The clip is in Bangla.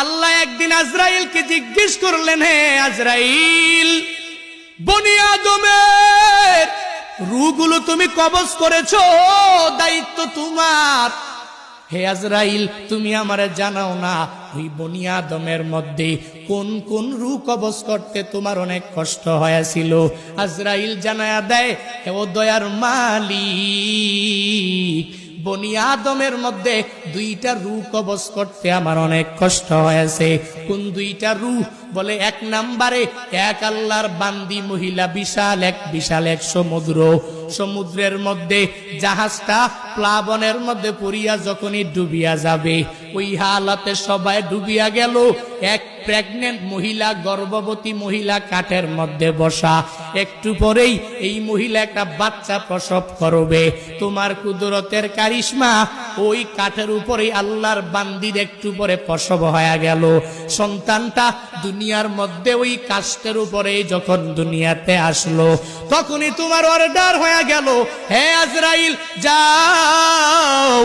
আল্লাহ একদিন আজরাইলকে জিজ্ঞেস করলেন, হে আজরাইল, বনি আদমের রূহগুলো তুমি কবজ করেছো, দায়িত্ব তোমার। হে আজরাইল, তুমি আমারে জানাও না ওই বনি আদমের মধ্যে কোন কোন রূহ কবজ করতে তোমার অনেক কষ্ট হয়েছিল। আজরাইল জানায়া দেয়, হে ও দয়ার মালিক, বনি আদমের মধ্যে দুইটা রূহ কবজ করতে আমার অনেক কষ্ট হয়েছে। কোন দুইটা রূহ? বলে, এক নাম্বারে এক আল্লাহর বান্দি মহিলা, বিশাল এক সমুদ্রের মধ্যে জাহাজটা প্লাবনের মধ্যে পড়িয়া যখনই ডুবিয়া যাবে, ওই হালাতে সবাই ডুবিয়া গেল। এক প্রেগনেন্ট মহিলা, গর্ভবতী মহিলা কাঠের মধ্যে বসা, একটু পরেই এই মহিলা একটা বাচ্চা প্রসব করবে। তোমার কুদরতের কারিশমা, ওই কাঠের উপরে আল্লাহর বান্দির একটু পরে প্রসব হয়ে গেল। সন্তানটা দুনিয়ার মধ্যে ওই কাষ্ঠের উপরে যখন দুনিয়াতে আসলো, তখনই তোমার অর্ডার হয়ে গেল, হে আজরাইল যাও।